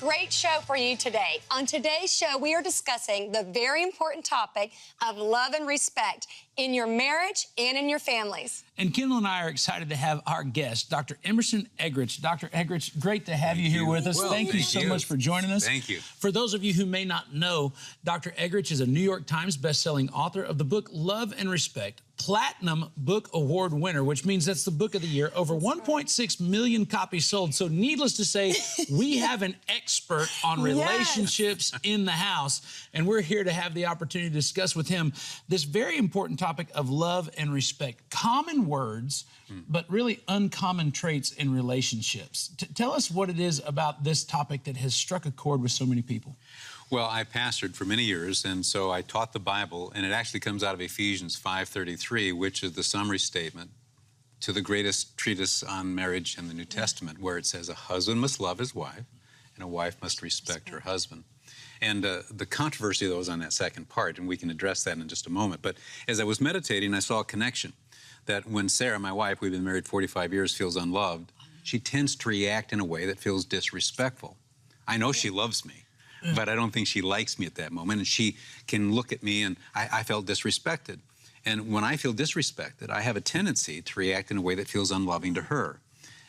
great show for you today. On today's show, we are discussing the very important topic of love and respect in your marriage and in your families. And Kendal and I are excited to have our guest, Dr. Emerson Eggerichs. Dr. Eggerichs, great to have you here with us. Well, thank you so much for joining us. Thank you. For those of you who may not know, Dr. Eggerichs is a New York Times bestselling author of the book Love and Respect, Platinum Book Award winner, which means that's the book of the year. Over 1.6 million copies sold. So needless to say, we have an expert on relationships in the house, and we're here to have the opportunity to discuss with him this very important topic of love and respect. Common words, but really uncommon traits in relationships. Tell us what it is about this topic that has struck a chord with so many people. Well, I pastored for many years, and so I taught the Bible, and it actually comes out of Ephesians 5:33, which is the summary statement to the greatest treatise on marriage in the New Testament, where it says a husband must love his wife, and a wife must respect her husband. And the controversy, though, is on that second part, and we can address that in just a moment. But as I was meditating, I saw a connection that when Sarah, my wife, we've been married 45 years, feels unloved, she tends to react in a way that feels disrespectful. I know she loves me, but I don't think she likes me at that moment. And she can look at me, and I felt disrespected. And when I feel disrespected, I have a tendency to react in a way that feels unloving to her.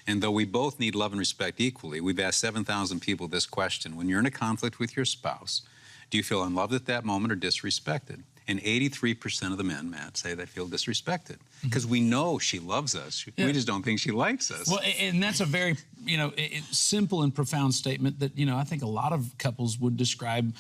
And though we both need love and respect equally, we've asked 7,000 people this question. When you're in a conflict with your spouse, do you feel unloved at that moment or disrespected? And 83% of the men, Matt, say they feel disrespected because we know she loves us. We just don't think she likes us. Well, and that's a very, simple and profound statement that, I think a lot of couples would describe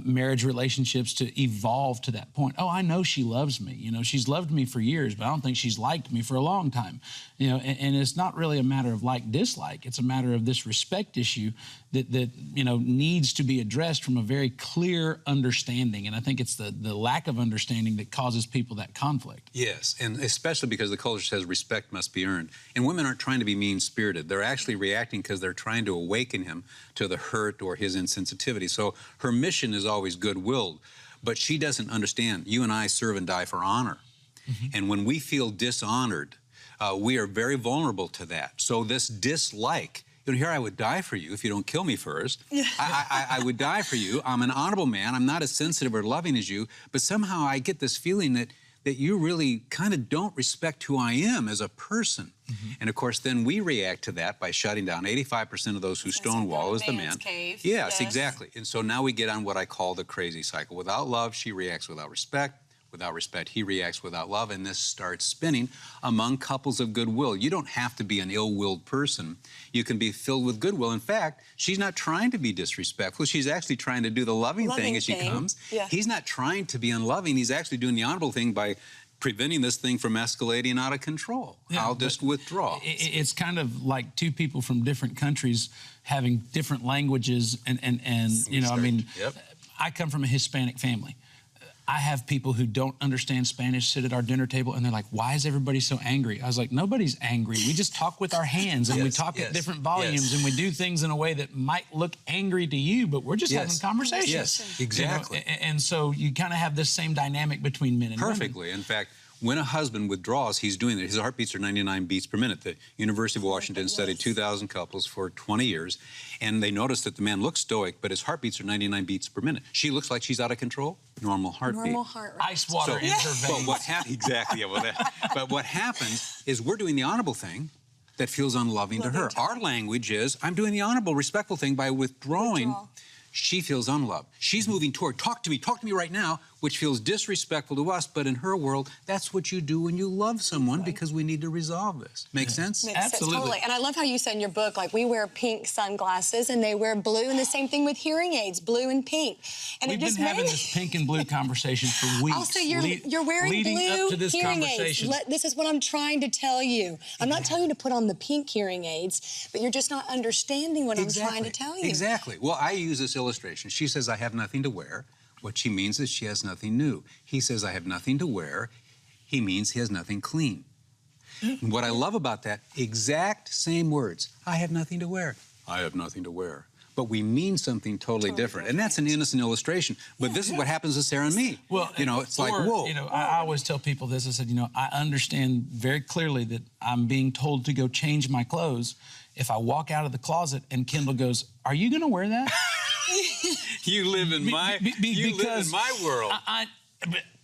marriage relationships to evolve to that point. Oh, I know she loves me. She's loved me for years, but I don't think she's liked me for a long time. And it's not really a matter of like-dislike. It's a matter of this respect issue that needs to be addressed from a very clear understanding. And I think it's the lack of understanding that causes people that conflict. Yes, and especially because the culture says respect must be earned. And women aren't trying to be mean-spirited. They're actually reacting because they're trying to awaken him to the hurt or his insensitivity. So her mission is always good-willed, but she doesn't understand. You and I serve and die for honor. And when we feel dishonored, we are very vulnerable to that. So this dislike, here I would die for you if you don't kill me first. I would die for you. I'm an honorable man. I'm not as sensitive or loving as you, but somehow I get this feeling that you really kind of don't respect who I am as a person. And of course, then we react to that by shutting down. 85% of those who stonewall is the man. Yes, exactly. And so now we get on what I call the crazy cycle. Without love, she reacts without respect. Without respect, he reacts without love, and this starts spinning among couples of goodwill. You don't have to be an ill-willed person. You can be filled with goodwill. In fact, she's not trying to be disrespectful. She's actually trying to do the loving thing as she comes. He's not trying to be unloving. He's actually doing the honorable thing by preventing this thing from escalating out of control. I'll just withdraw. It's kind of like two people from different countries having different languages, and I come from a Hispanic family. I have people who don't understand Spanish sit at our dinner table, and they're like, why is everybody so angry? I was like, nobody's angry. We just talk with our hands, and we talk at different volumes, and we do things in a way that might look angry to you, but we're just having conversations. Yes, exactly. And so you kind of have this same dynamic between men and women. Perfectly. In fact, when a husband withdraws, he's doing that. His heartbeats are 99 beats per minute. The University of Washington studied 2,000 couples for 20 years, and they noticed that the man looks stoic, but his heartbeats are 99 beats per minute. She looks like she's out of control. Normal heartbeat. Normal heart rate. Ice water in her veins. But what happens is we're doing the honorable thing that feels unloving to her. Our language is, I'm doing the honorable, respectful thing by withdrawing. She feels unloved. She's moving toward, talk to me right now, which feels disrespectful to us, but in her world, that's what you do when you love someone because we need to resolve this. Make sense? Makes Absolutely. Sense, totally. And I love how you said in your book, like, we wear pink sunglasses and they wear blue, and the same thing with hearing aids, blue and pink. And We've been having this pink and blue conversation for weeks. Also, you're wearing blue up to this hearing conversation. aids. This is what I'm trying to tell you. I'm not telling you to put on the pink hearing aids, but you're just not understanding what I'm trying to tell you. Exactly. Well, I use this illustration. She says, I have nothing to wear. What she means is she has nothing new. He says, I have nothing to wear. He means he has nothing clean. And what I love about that, exact same words. I have nothing to wear. I have nothing to wear. But we mean something totally different. And that's an innocent illustration. But this is what happens to Sarah and me. Well, it's like, whoa. I always tell people this. I said, I understand very clearly that I'm being told to go change my clothes if I walk out of the closet and Kendal goes, "Are you going to wear that?" You live in my world.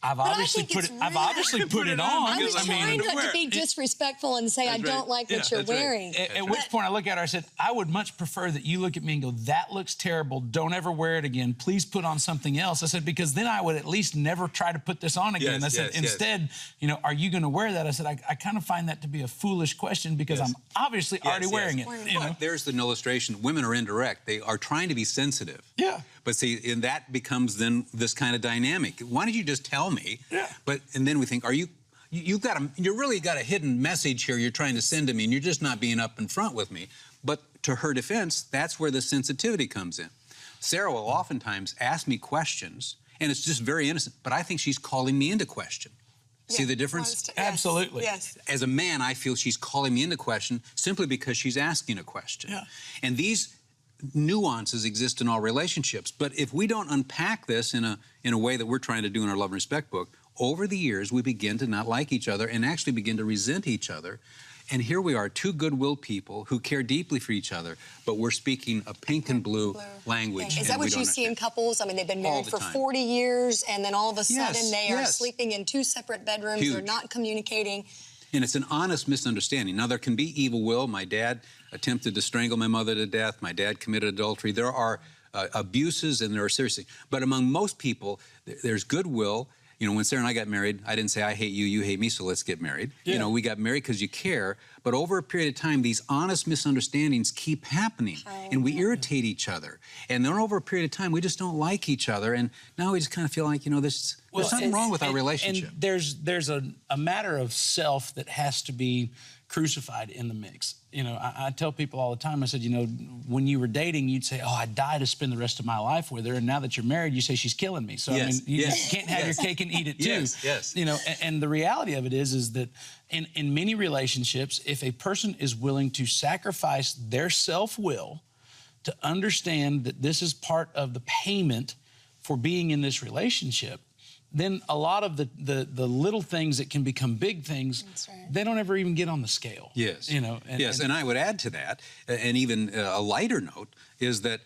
I've obviously put it. I've obviously put it on. I'm trying not to be disrespectful and say I don't like what you're wearing. At which point I look at her, I said, I would much prefer that you look at me and go, "That looks terrible. Don't ever wear it again. Please put on something else." I said, because then I would at least never try to put this on again. I said, instead, you know, "Are you going to wear that?" I said, I kind of find that to be a foolish question because I'm obviously already wearing it. You know? There's the illustration. Women are indirect. They are trying to be sensitive. Yeah. But see, and that becomes then this kind of dynamic. Why don't you just tell me? Yeah. And then we think, you really got a hidden message here you're trying to send to me, and you're just not being up in front with me. But to her defense, that's where the sensitivity comes in. Sarah will oftentimes ask me questions, and it's just very innocent, but I think she's calling me into question. See the difference? Absolutely. Yes. As a man, I feel she's calling me into question simply because she's asking a question. Yeah. And these nuances exist in all relationships. But if we don't unpack this in a way that we're trying to do in our Love and Respect book, over the years we begin to not like each other and actually begin to resent each other. And here we are, two goodwill people who care deeply for each other, but we're speaking a pink and blue language. Is that what you see in couples? I mean, they've been married for 40 years, and then all of a sudden they are sleeping in two separate bedrooms. They're not communicating. And it's an honest misunderstanding. Now, there can be evil will. My dad attempted to strangle my mother to death. My dad committed adultery. There are abuses, and there are serious things. But among most people, there's goodwill. You know, when Sarah and I got married, I didn't say, "I hate you, you hate me, so let's get married." Yeah. You know, we got married because you care. But over a period of time, these honest misunderstandings keep happening, and we irritate each other. And then over a period of time, we just don't like each other. And now we just kind of feel like, you know, there's something wrong with our relationship. And there's a matter of self that has to be crucified in the mix. You know, I tell people all the time, I said, you know, when you were dating, you'd say, "Oh, I'd die to spend the rest of my life with her." And now that you're married, you say, "She's killing me." So, I mean, you can't have your cake and eat it too. Yes. You know, and the reality of it is that in many relationships, if a person is willing to sacrifice their self-will to understand that this is part of the payment for being in this relationship, then a lot of the little things that can become big things, they don't ever even get on the scale. Yes. You know. And I would add to that, and even a lighter note, is that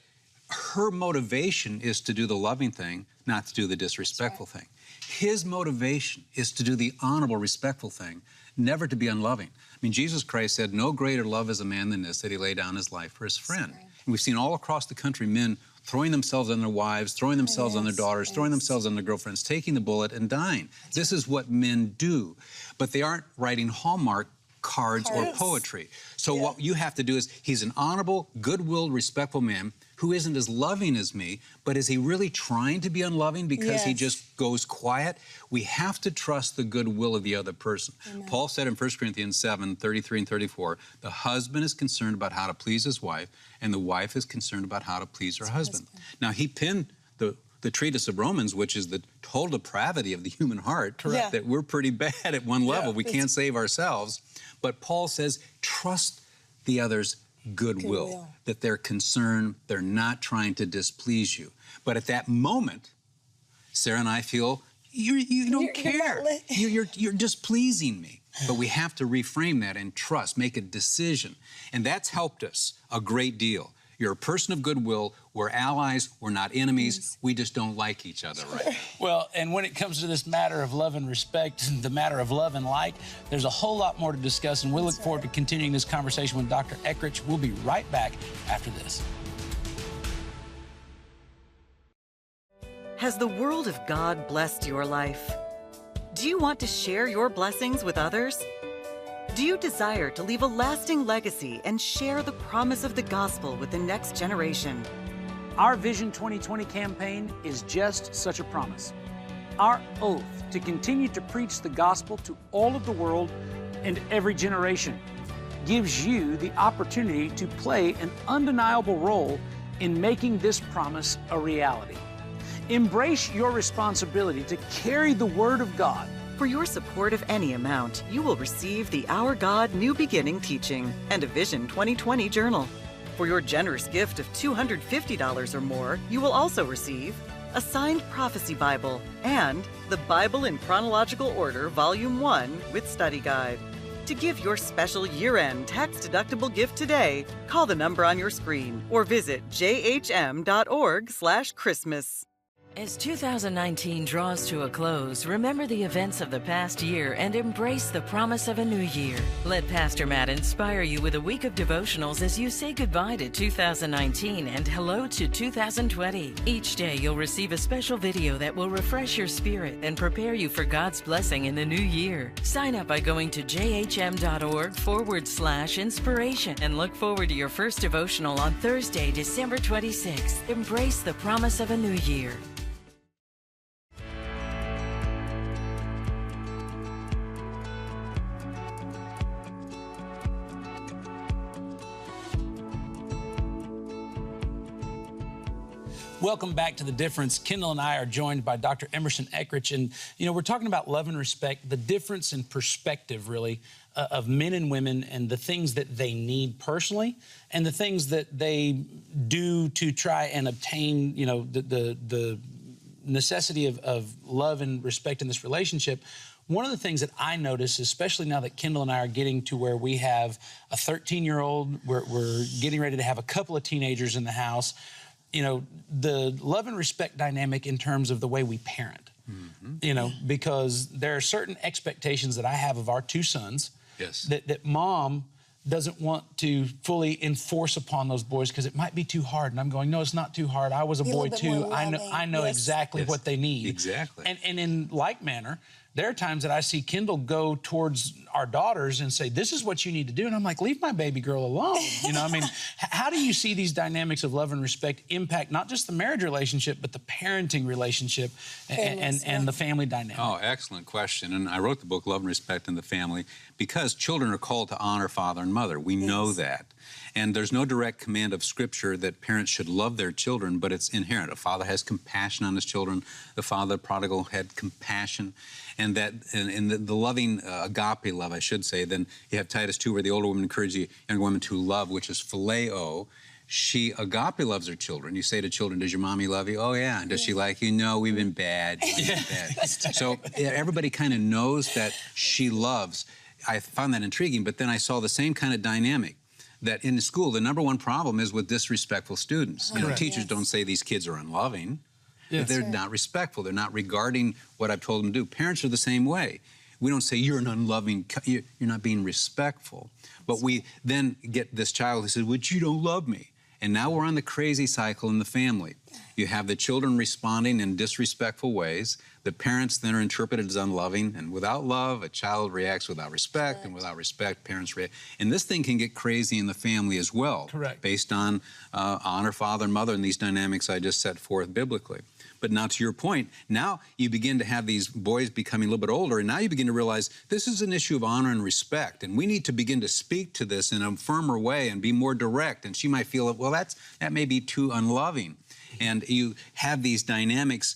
her motivation is to do the loving thing, not to do the disrespectful thing. His motivation is to do the honorable, respectful thing, never to be unloving. I mean, Jesus Christ said, "No greater love is a man than this, that he lay down his life for his friend." And we've seen all across the country men throwing themselves on their wives, throwing themselves on their daughters, throwing themselves on their girlfriends, taking the bullet and dying. This is what men do. But they aren't writing Hallmark cards or poetry. So what you have to do is, he's an honorable, good-willed, respectful man who isn't as loving as me, but is he really trying to be unloving because he just goes quiet? We have to trust the goodwill of the other person. Paul said in 1 Corinthians 7:33 and 34, the husband is concerned about how to please his wife, and the wife is concerned about how to please her husband. Now, he pinned the treatise of Romans, which is the total depravity of the human heart, that we're pretty bad at one level. We can't save ourselves. But Paul says, trust the other's goodwill, that they're concerned, they're not trying to displease you. But at that moment, Sarah and I feel, you don't care. You're displeasing me. But we have to reframe that and trust, make a decision. And that's helped us a great deal. You're a person of goodwill. We're allies. We're not enemies. We just don't like each other, right? Well, and when it comes to this matter of love and respect, the matter of love and like, there's a whole lot more to discuss, and we'll look forward to continuing this conversation with Dr. Eggerichs. We'll be right back after this. Has the world of God blessed your life? Do you want to share your blessings with others? Do you desire to leave a lasting legacy and share the promise of the gospel with the next generation? Our Vision 2020 campaign is just such a promise. Our oath to continue to preach the gospel to all of the world and every generation gives you the opportunity to play an undeniable role in making this promise a reality. Embrace your responsibility to carry the Word of God. For your support of any amount, you will receive the Our God New Beginning teaching and a Vision 2020 journal. For your generous gift of $250 or more, you will also receive a signed prophecy Bible and the Bible in Chronological Order, Volume 1 with study guide. To give your special year-end tax-deductible gift today, call the number on your screen or visit jhm.org/Christmas. As 2019 draws to a close, remember the events of the past year and embrace the promise of a new year. Let Pastor Matt inspire you with a week of devotionals as you say goodbye to 2019 and hello to 2020. Each day you'll receive a special video that will refresh your spirit and prepare you for God's blessing in the new year. Sign up by going to jhm.org/inspiration and look forward to your first devotional on Thursday, December 26th. Embrace the promise of a new year. Welcome back to The Difference. Kendal and I are joined by Dr. Emerson Eggerichs, and we're talking about love and respect, the difference in perspective, really, of men and women, and the things that they need personally, and the things that they do to try and obtain, the necessity of love and respect in this relationship. One of the things that I notice, especially now that Kendal and I are getting to where we have a 13-year-old, we're getting ready to have a couple of teenagers in the house. The love and respect dynamic in terms of the way we parent, because there are certain expectations that I have of our two sons that mom doesn't want to fully enforce upon those boys because it might be too hard. And I'm going, no, it's not too hard. I was a boy too. I know exactly what they need. Exactly. And in like manner, there are times that I see Kendal go towards our daughters and say, this is what you need to do. And I'm like, leave my baby girl alone. How do you see these dynamics of love and respect impact not just the marriage relationship, but the parenting relationship and the family dynamic? Oh, excellent question. And I wrote the book, Love and Respect in the Family, because children are called to honor father and mother. We know that. And there's no direct command of Scripture that parents should love their children, but it's inherent. A father has compassion on his children. The father prodigal had compassion. And that, and the loving agape love, I should say. Then you have Titus 2, where the older woman encourages the younger woman to love, which is phileo. She agape loves her children. You say to children, does your mommy love you? Oh, yeah. Does she like you? No, we've been bad. So everybody kind of knows that she loves. I found that intriguing, but then I saw the same kind of dynamic. That in school, the number one problem is with disrespectful students. Teachers don't say these kids are unloving. They're not respectful. They're not regarding what I've told them to do. Parents are the same way. We don't say you're an unloving, you're not being respectful. But we then get this child who says, well, you don't love me. And now we're on the crazy cycle in the family. You have the children responding in disrespectful ways. The parents then are interpreted as unloving. And without love, a child reacts without respect. And without respect, parents react. And this thing can get crazy in the family as well. Correct. Based on honor father and mother and these dynamics I just set forth biblically. But now to your point, now you begin to have these boys becoming a little bit older, and now you begin to realize this is an issue of honor and respect, and we need to begin to speak to this in a firmer way and be more direct. And she might feel, well, that may be too unloving. And you have these dynamics,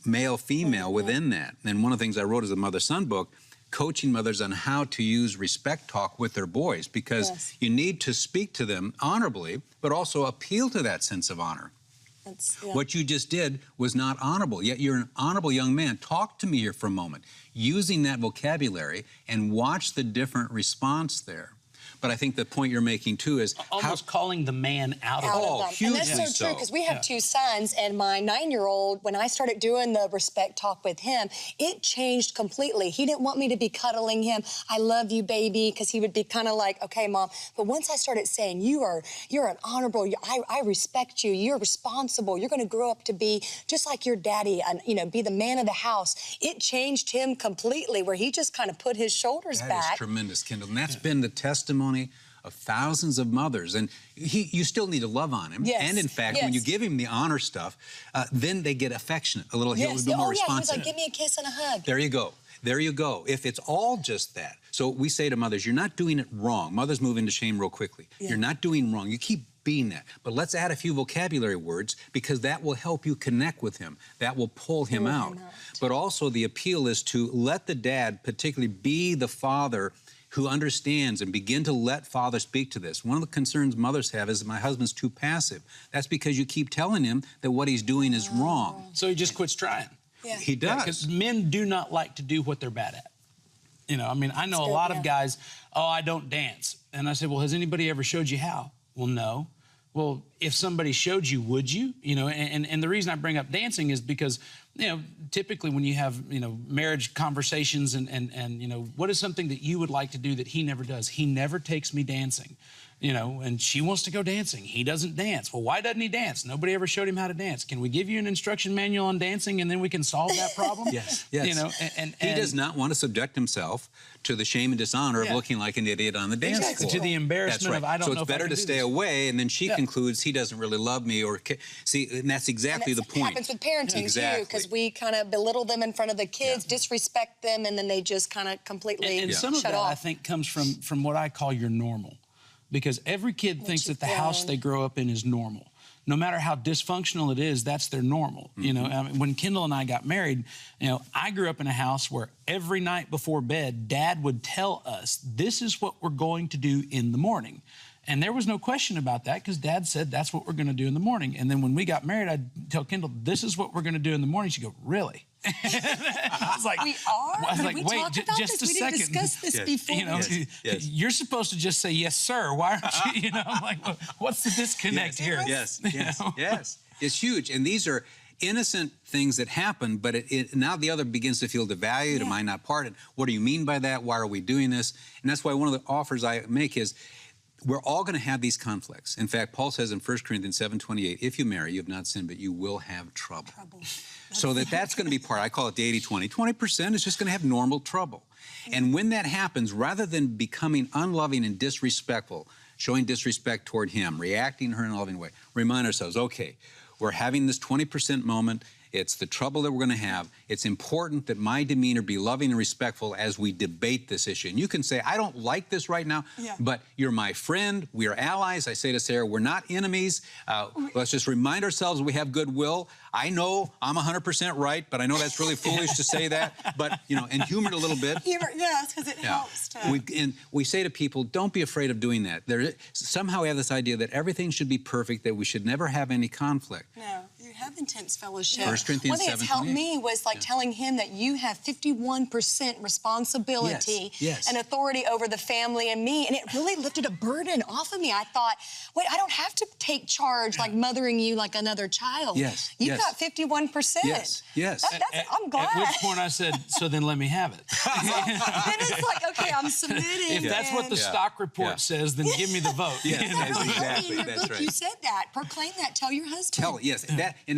male, female, within that. And one of the things I wrote is a mother-son book, coaching mothers on how to use respect talk with their boys, because you need to speak to them honorably, but also appeal to that sense of honor. What you just did was not honorable, yet you're an honorable young man. Talk to me here for a moment, using that vocabulary, and watch the different response there. But I think the point you're making, too, is almost calling the man out of it. Oh, hugely so. And that's so true, because we have two sons, and my 9-year-old, when I started doing the respect talk with him, it changed completely. He didn't want me to be cuddling him, I love you, baby, because he would be kind of like, okay, Mom. But once I started saying, you're an honorable, I respect you, you're responsible, you're going to grow up to be just like your daddy, and be the man of the house, it changed him completely, where he just kind of put his shoulders back. That is tremendous, Kendal. And that's been the testimony of thousands of mothers, and you still need to love on him. And in fact, when you give him the honor stuff, then they get affectionate, a little, he'll be more responsive. He's like, give me a kiss and a hug. There you go. There you go. If it's all just that. So we say to mothers, you're not doing it wrong. Mothers move into shame real quickly. You're not doing wrong. You keep being that. But let's add a few vocabulary words, because that will help you connect with him. That will pull him out. But also the appeal is to let the dad particularly be the father who understands, and begin to let father speak to this. One of the concerns mothers have is that my husband's too passive. That's because you keep telling him that what he's doing is wrong. So he just quits trying. He does. Because men do not like to do what they're bad at. You know, I mean, I know a lot of guys, oh, I don't dance. And I said, well, has anybody ever showed you how? Well, no. Well, if somebody showed you, would you? You know, and the reason I bring up dancing is because, you know, typically when you have, you know, marriage conversations and you know, what is something that you would like to do that he never does? He never takes me dancing. You know, and she wants to go dancing. He doesn't dance. Well, why doesn't he dance? Nobody ever showed him how to dance. Can we give you an instruction manual on dancing and then we can solve that problem? Yes, yes. You know, and he does not want to subject himself to the shame and dishonor of looking like an idiot on the dance floor. To the embarrassment of I don't know if I can do this. So it's better to stay away, and then she concludes he doesn't really love me, or see, and that's exactly the point. It happens with parenting too, because we kind of belittle them in front of the kids, disrespect them, and then they just kind of completely and some of that I think comes from what I call your normal. Because every kid thinks that the house they grow up in is normal. No matter how dysfunctional it is, that's their normal. You know, I mean, when Kendal and I got married, you know, I grew up in a house where every night before bed, Dad would tell us, this is what we're going to do in the morning. And there was no question about that because Dad said that's what we're going to do in the morning. And then when we got married, I'd tell Kendal, this is what we're going to do in the morning. She'd go, really? I was like, we are? I was like, we wait, talked about just this? a second. We didn't discuss this before. You know, you're supposed to just say, yes, sir. Why aren't you? You know, I'm like, well, what's the disconnect here? Yes, You know? yes. It's huge. And these are innocent things that happen, but now the other begins to feel devalued. Am I not part of it? What do you mean by that? Why are we doing this? And that's why one of the offers I make is, we're all going to have these conflicts. In fact, Paul says in 1 Corinthians 7:28, if you marry, you have not sinned, but you will have trouble. So that's going to be part, I call it the 80-20. 20% is just going to have normal trouble. And when that happens, rather than becoming unloving and disrespectful, showing disrespect toward him, reacting to her in a loving way, remind ourselves, okay, we're having this 20% moment. It's the trouble that we're going to have. It's important that my demeanor be loving and respectful as we debate this issue. And you can say, I don't like this right now, but you're my friend. We are allies. I say to Sarah, we're not enemies. Let's just remind ourselves we have goodwill. I know I'm 100% right, but I know that's really foolish to say that. But, you know, and humor it a little bit. Humor, yes, because it helps to... We say to people, don't be afraid of doing that. Somehow we have this idea that everything should be perfect, that we should never have any conflict. No, you have intense fellowship. 1 Corinthians 7:28. One thing that's helped me was like telling him that you have 51% responsibility and authority over the family and me, and it really lifted a burden off of me. I thought, wait, I don't have to take charge like mothering you like another child. You've got 51%. Yes. I'm glad. At which point I said, so then let me have it. Then it's like, okay, I'm submitting. If that's what the stock report says, then give me the vote. Exactly. That's right. You said that. Proclaim that. Tell your husband. Tell it, yes.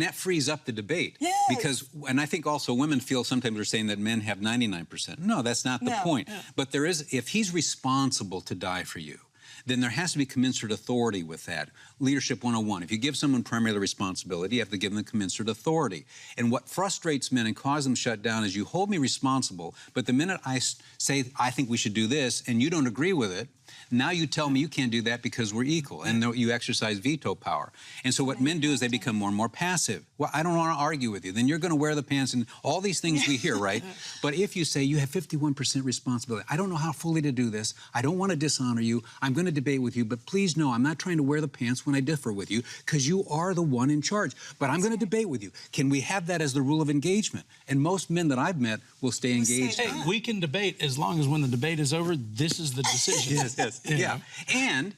That frees up the debate. Because, and I think also women feel sometimes we're saying that men have 99%. No, that's not the point. But there is, if he's responsible to die for you, then there has to be commensurate authority with that. Leadership 101. If you give someone primary responsibility, you have to give them commensurate authority. And what frustrates men and causes them to shut down is you hold me responsible, but the minute I say, I think we should do this, and you don't agree with it, now you tell me you can't do that because we're equal, and you exercise veto power. And so what men do is they become more and more passive. Well, I don't want to argue with you. Then you're going to wear the pants and all these things we hear, right? But if you say you have 51% responsibility, I don't know how fully to do this. I don't want to dishonor you. I'm going to debate with you, but please know I'm not trying to wear the pants when I differ with you because you are the one in charge. But I'm going to debate with you. Can we have that as the rule of engagement? And most men that I've met will stay engaged. Hey, we can debate as long as when the debate is over, this is the decision. Yes. Yeah. And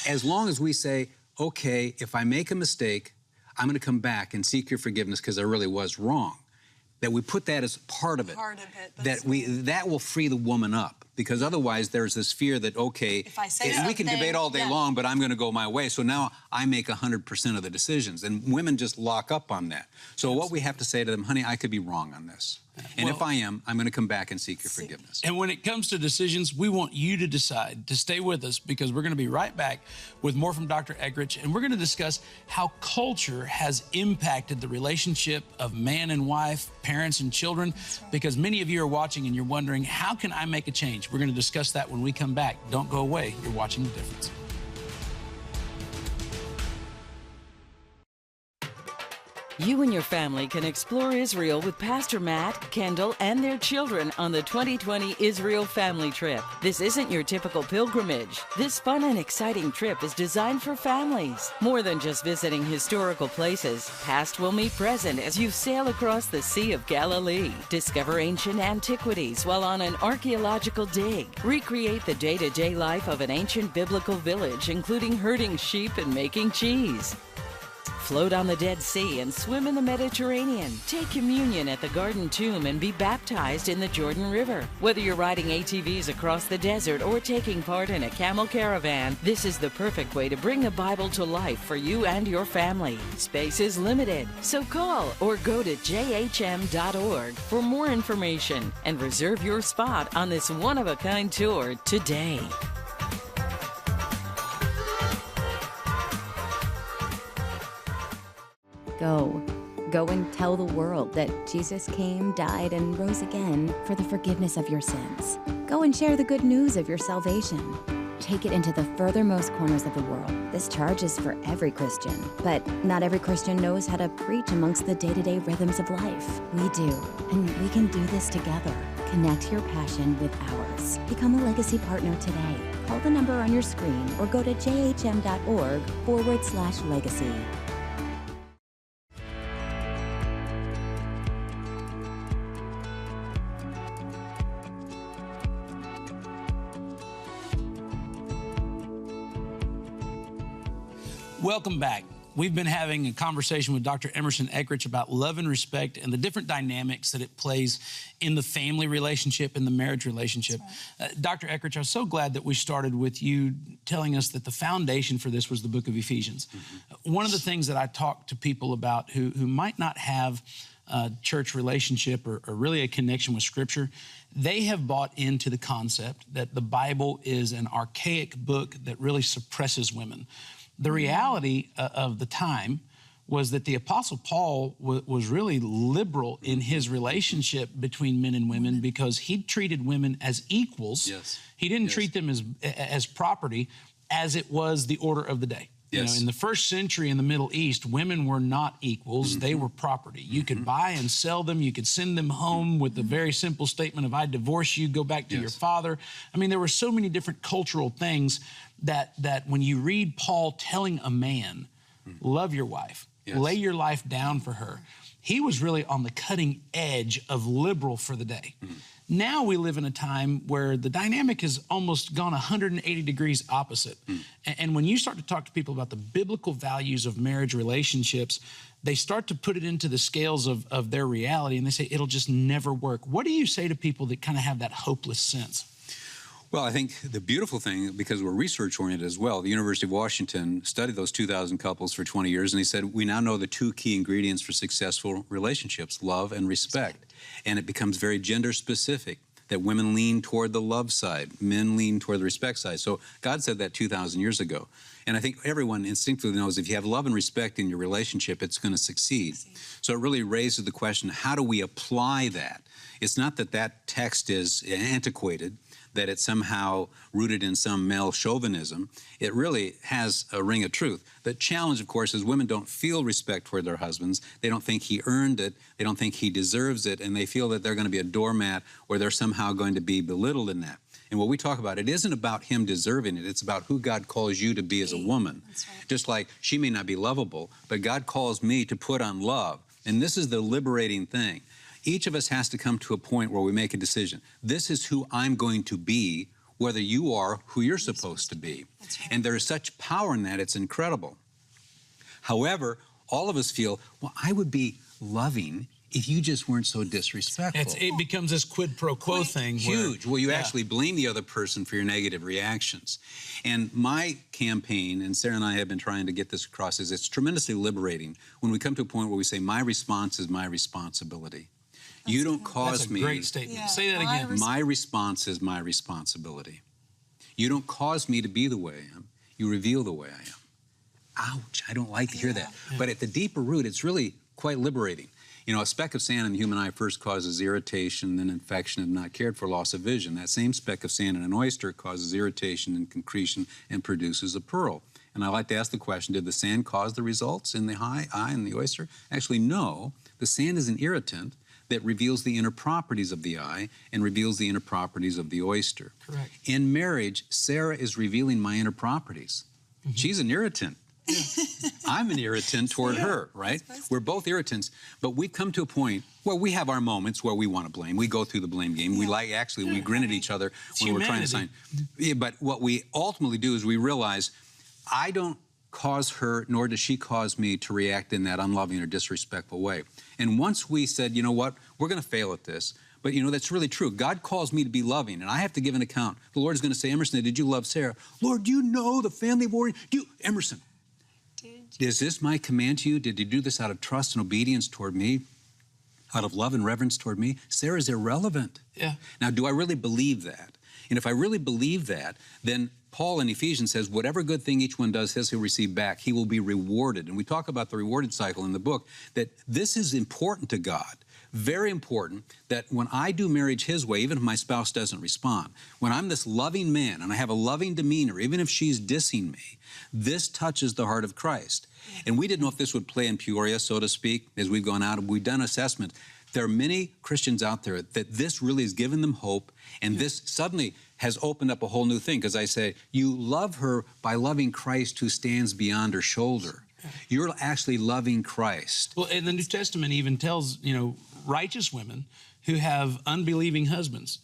as long as we say, okay, if I make a mistake, I'm going to come back and seek your forgiveness because I really was wrong. That we put that as part of it. That will free the woman up. Because otherwise there's this fear that, okay, if I say we can debate all day long, but I'm going to go my way. So now I make 100% of the decisions. And women just lock up on that. So what we have to say to them, honey, I could be wrong on this. And if I am, I'm going to come back and seek your forgiveness. And when it comes to decisions, we want you to decide to stay with us because we're going to be right back with more from Dr. Eggerichs, and we're going to discuss how culture has impacted the relationship of man and wife, parents and children, because many of you are watching and you're wondering, how can I make a change? We're going to discuss that when we come back. Don't go away. You're watching The Difference. You and your family can explore Israel with Pastor Matt, Kendal, and their children on the 2020 Israel Family Trip. This isn't your typical pilgrimage. This fun and exciting trip is designed for families. More than just visiting historical places, past will meet present as you sail across the Sea of Galilee. Discover ancient antiquities while on an archaeological dig. Recreate the day-to-day life of an ancient biblical village, including herding sheep and making cheese. Float on the Dead Sea and swim in the Mediterranean. Take communion at the Garden Tomb and be baptized in the Jordan River. Whether you're riding ATVs across the desert or taking part in a camel caravan, this is the perfect way to bring the Bible to life for you and your family. Space is limited, so call or go to jhm.org for more information and reserve your spot on this one-of-a-kind tour today. Go and tell the world that Jesus came, died, and rose again for the forgiveness of your sins. Go and share the good news of your salvation. Take it into the furthermost corners of the world. This charge is for every Christian, but not every Christian knows how to preach amongst the day-to-day rhythms of life. We do, and we can do this together. Connect your passion with ours. Become a Legacy partner today. Call the number on your screen or go to jhm.org/legacy. Welcome back. We've been having a conversation with Dr. Emerson Eggerichs about love and respect and the different dynamics that it plays in the family relationship and the marriage relationship. Right. Dr. Eggerichs, I'm so glad that we started with you telling us that the foundation for this was the book of Ephesians. Mm-hmm. One of the things that I talk to people about who might not have a church relationship or really a connection with Scripture, they have bought into the concept that the Bible is an archaic book that really suppresses women. The reality of the time was that the Apostle Paul was really liberal in his relationship between men and women because he treated women as equals. Yes. He didn't treat them as property, as it was the order of the day. Yes. You know, in the first century in the Middle East, women were not equals. Mm-hmm. They were property. You could buy and sell them. You could send them home with the very simple statement of, I divorce you, go back to your father. I mean, there were so many different cultural things that when you read Paul telling a man, love your wife, lay your life down for her, he was really on the cutting edge of liberal for the day. Now we live in a time where the dynamic has almost gone 180 degrees opposite. And when you start to talk to people about the biblical values of marriage relationships, they start to put it into the scales of their reality and they say, it'll just never work. What do you say to people that kind of have that hopeless sense? Well, I think the beautiful thing, because we're research-oriented as well, the University of Washington studied those 2,000 couples for 20 years, and they said, we now know the two key ingredients for successful relationships, love and respect. And it becomes very gender-specific, that women lean toward the love side, men lean toward the respect side. So God said that 2,000 years ago. And I think everyone instinctively knows if you have love and respect in your relationship, it's going to succeed. So it really raises the question, how do we apply that? It's not that that text is antiquated, that it's somehow rooted in some male chauvinism. It really has a ring of truth. The challenge, of course, is women don't feel respect for their husbands. They don't think he earned it. They don't think he deserves it. And they feel that they're going to be a doormat or they're somehow going to be belittled in that. And what we talk about, it isn't about him deserving it. It's about who God calls you to be as a woman. That's right. Just like she may not be lovable, but God calls me to put on love. And this is the liberating thing. Each of us has to come to a point where we make a decision. This is who I'm going to be, whether you are who you're supposed to be. That's right. And there is such power in that, it's incredible. However, all of us feel, well, I would be loving if you just weren't so disrespectful. It becomes this quid pro quo thing. Huge. Where you actually blame the other person for your negative reactions. And my campaign, and Sarah and I have been trying to get this across, is it's tremendously liberating when we come to a point where we say, my response is my responsibility. You don't cause me. That's a great statement. Yeah. Say that again. My response is my responsibility. You don't cause me to be the way I am. You reveal the way I am. Ouch, I don't like to hear that. Yeah. But at the deeper root, it's really quite liberating. You know, a speck of sand in the human eye first causes irritation, then infection, and not cared for, loss of vision. That same speck of sand in an oyster causes irritation and concretion and produces a pearl. And I like to ask the question, did the sand cause the results in the eye and the oyster? Actually, no. The sand is an irritant that reveals the inner properties of the eye and reveals the inner properties of the oyster. Correct. In marriage, Sarah is revealing my inner properties. She's an irritant. I'm an irritant toward her, right? We're both irritants, but we've come to a point where we have our moments where we want to blame. We go through the blame game. We we grin at each other when we're trying to sign. Yeah, but what we ultimately do is we realize, I don't cause her, nor does she cause me to react in that unloving or disrespectful way. And once we said, you know what, we're going to fail at this, but you know, that's really true. God calls me to be loving, and I have to give an account. The Lord is going to say, Emerson, did you love Sarah? Lord, you know the family war. Emerson, is this my command to you? Did you do this out of trust and obedience toward me? Out of love and reverence toward me? Sarah's irrelevant. Yeah. Now, do I really believe that? And if I really believe that, then Paul in Ephesians says, whatever good thing each one does, he'll receive back. He will be rewarded. And we talk about the rewarded cycle in the book, that this is important to God. Very important that when I do marriage his way, even if my spouse doesn't respond, when I'm this loving man and I have a loving demeanor, even if she's dissing me, this touches the heart of Christ. And we didn't know if this would play in Peoria, so to speak, as we've gone out and we've done assessment. There are many Christians out there that this really has given them hope, and this suddenly has opened up a whole new thing, because I say, you love her by loving Christ who stands beyond her shoulder. You're actually loving Christ. Well, and the New Testament even tells, you know, righteous women who have unbelieving husbands,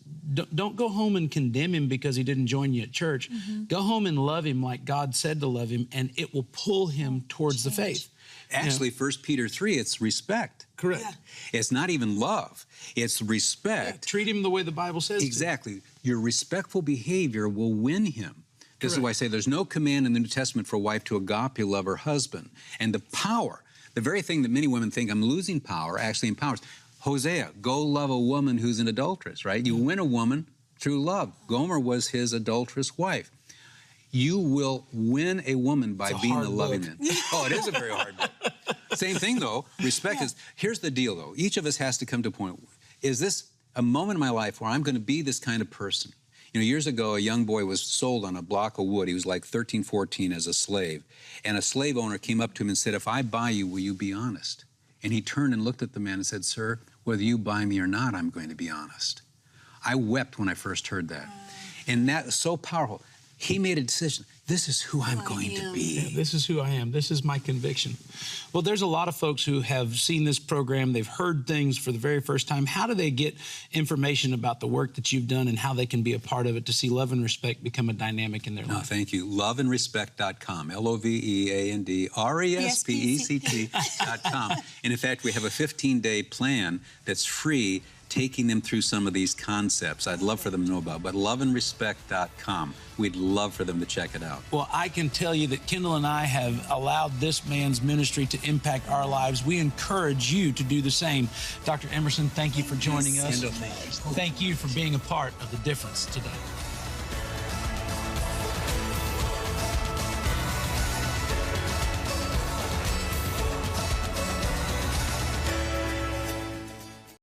don't go home and condemn him because he didn't join you at church. Go home and love him like God said to love him, and it will pull him towards the faith. Actually, 1 Peter 3, it's respect. Correct. It's not even love. It's respect. Treat him the way the Bible says. Exactly. Your respectful behavior will win him. This is why I say there's no command in the New Testament for a wife to agape love her husband. And the power, the very thing that many women think I'm losing power, actually empowers. Hosea, go love a woman who's an adulteress, right? You win a woman through love. Gomer was his adulterous wife. You will win a woman by being a loving man. Oh, it is a very hard book. Same thing, though. Respect is, here's the deal, though. Each of us has to come to a point. Is this a moment in my life where I'm going to be this kind of person? You know, years ago, a young boy was sold on a block of wood. He was like 13, 14 as a slave. And a slave owner came up to him and said, if I buy you, will you be honest? And he turned and looked at the man and said, sir, whether you buy me or not, I'm going to be honest. I wept when I first heard that. And that is so powerful. He made a decision. This is who I'm going to be. Yeah, this is who I am. This is my conviction. Well, there's a lot of folks who have seen this program. They've heard things for the very first time. How do they get information about the work that you've done and how they can be a part of it to see love and respect become a dynamic in their life? Thank you. Loveandrespect.com. LOVEANDRESPECT.com. And in fact, we have a 15-day plan that's free, taking them through some of these concepts. I'd love for them to know about, but loveandrespect.com. We'd love for them to check it out. Well, I can tell you that Kendal and I have allowed this man's ministry to impact our lives. We encourage you to do the same. Dr. Emerson, thank you for joining us. Thank you for being a part of the difference today.